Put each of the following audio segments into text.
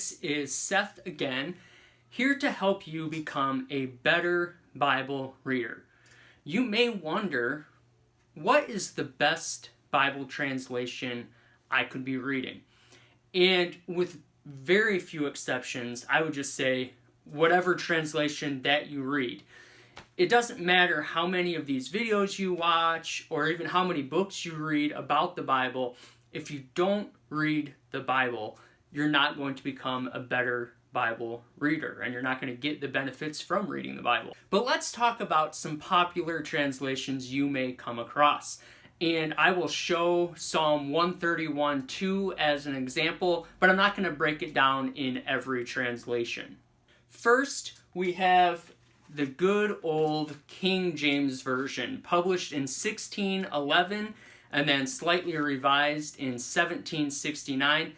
This is Seth again, here to help you become a better Bible reader. You may wonder, what is the best Bible translation I could be reading? And with very few exceptions, I would just say whatever translation that you read. It doesn't matter how many of these videos you watch or even how many books you read about the Bible. If you don't read the Bible, you're not going to become a better Bible reader, and you're not going to get the benefits from reading the Bible. But let's talk about some popular translations you may come across. And I will show Psalm 131:2 as an example, but I'm not going to break it down in every translation. First, we have the good old King James Version, published in 1611 and then slightly revised in 1769.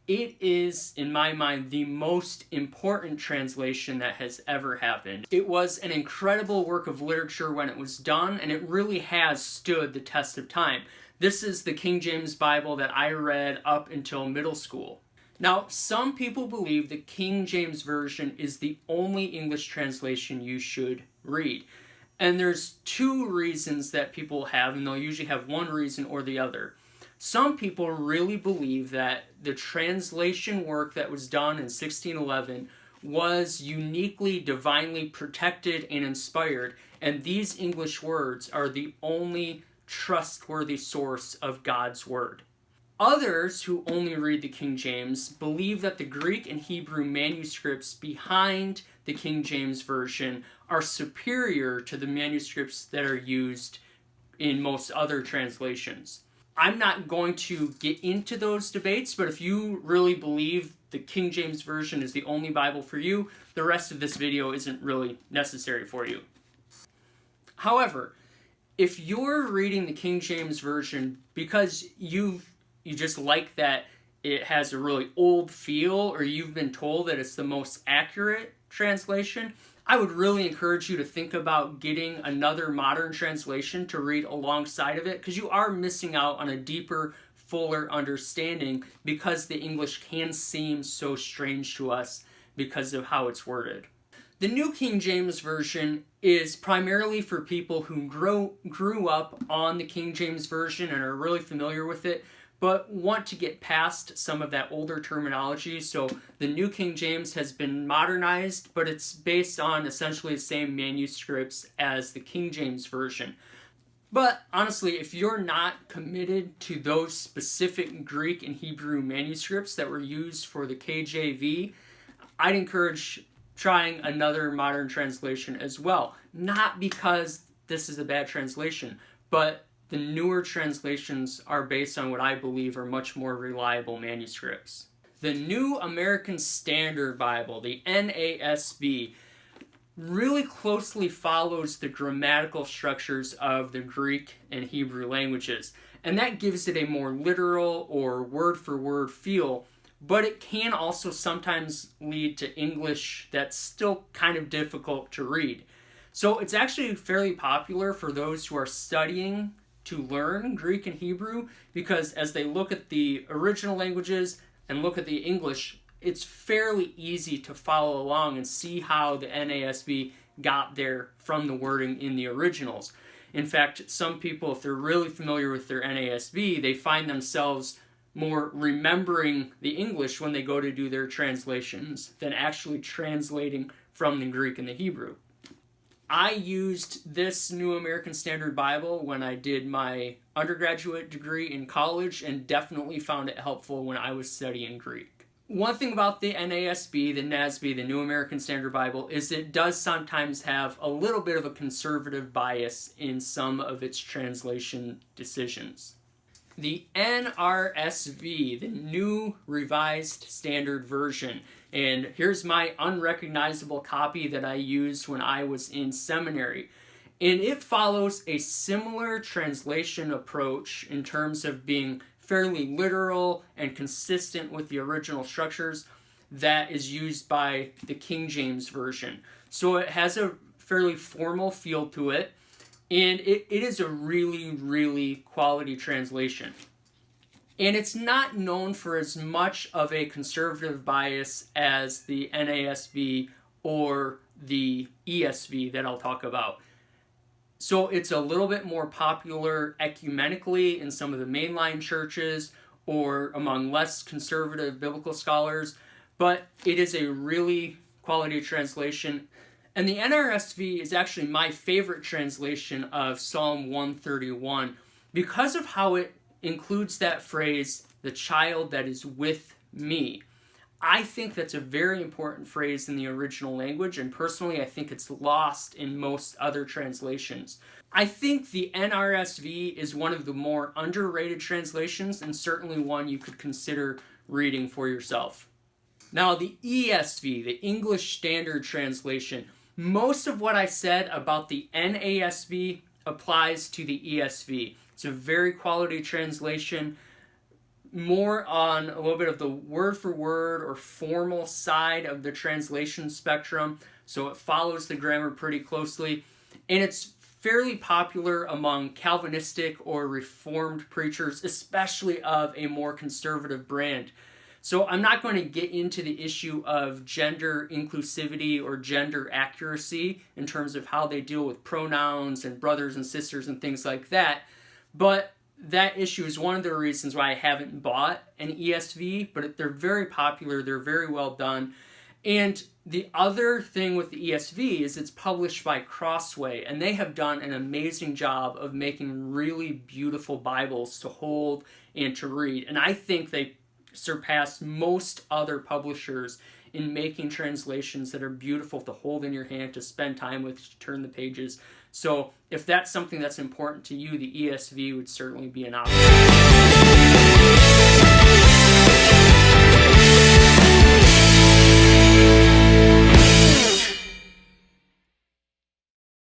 It is, in my mind, the most important translation that has ever happened. It was an incredible work of literature when it was done, and it really has stood the test of time. This is the King James Bible that I read up until middle school. Now, some people believe the King James Version is the only English translation you should read. And there's two reasons that people have, and they'll usually have one reason or the other. Some people really believe that the translation work that was done in 1611 was uniquely, divinely protected and inspired, and these English words are the only trustworthy source of God's Word. Others, who only read the King James, believe that the Greek and Hebrew manuscripts behind the King James Version are superior to the manuscripts that are used in most other translations. I'm not going to get into those debates, but if you really believe the King James Version is the only Bible for you, the rest of this video isn't really necessary for you. However, if you're reading the King James Version because you just like that it has a really old feel, or you've been told that it's the most accurate translation, I would really encourage you to think about getting another modern translation to read alongside of it, because you are missing out on a deeper, fuller understanding because the English can seem so strange to us because of how it's worded. The New King James Version is primarily for people who grew up on the King James Version and are really familiar with it, but want to get past some of that older terminology. So the New King James has been modernized, but it's based on essentially the same manuscripts as the King James Version. But honestly, if you're not committed to those specific Greek and Hebrew manuscripts that were used for the KJV, I'd encourage trying another modern translation as well. Not because this is a bad translation, but the newer translations are based on what I believe are much more reliable manuscripts. The New American Standard Bible, the NASB, really closely follows the grammatical structures of the Greek and Hebrew languages, and that gives it a more literal or word-for-word feel, but it can also sometimes lead to English that's still kind of difficult to read. So it's actually fairly popular for those who are studying to learn Greek and Hebrew, because as they look at the original languages and look at the English, it's fairly easy to follow along and see how the NASB got there from the wording in the originals. In fact, some people, if they're really familiar with their NASB, they find themselves more remembering the English when they go to do their translations than actually translating from the Greek and the Hebrew. I used this New American Standard Bible when I did my undergraduate degree in college, and definitely found it helpful when I was studying Greek. One thing about the NASB, the NASB, the New American Standard Bible, is it does sometimes have a little bit of a conservative bias in some of its translation decisions. The NRSV, the New Revised Standard Version, and here's my unrecognizable copy that I used when I was in seminary. And it follows a similar translation approach in terms of being fairly literal and consistent with the original structures that is used by the King James Version. So it has a fairly formal feel to it, and it is a really, really quality translation. And it's not known for as much of a conservative bias as the NASB or the ESV that I'll talk about. So it's a little bit more popular ecumenically in some of the mainline churches or among less conservative biblical scholars, but it is a really quality translation. And the NRSV is actually my favorite translation of Psalm 131 because of how it includes that phrase, the child that is with me. I think that's a very important phrase in the original language, and personally I think it's lost in most other translations. I think the NRSV is one of the more underrated translations, and certainly one you could consider reading for yourself. Now the ESV, the English Standard Translation, most of what I said about the NASB applies to the ESV. It's a very quality translation, more on a little bit of the word for word or formal side of the translation spectrum, so it follows the grammar pretty closely, and it's fairly popular among Calvinistic or Reformed preachers, especially of a more conservative brand. So I'm not going to get into the issue of gender inclusivity or gender accuracy in terms of how they deal with pronouns and brothers and sisters and things like that, but that issue is one of the reasons why I haven't bought an ESV, but they're very popular, they're very well done. And the other thing with the ESV is it's published by Crossway, and they have done an amazing job of making really beautiful Bibles to hold and to read. And I think they surpass most other publishers in making translations that are beautiful to hold in your hand, to spend time with, to turn the pages. So if that's something that's important to you, the ESV would certainly be an option.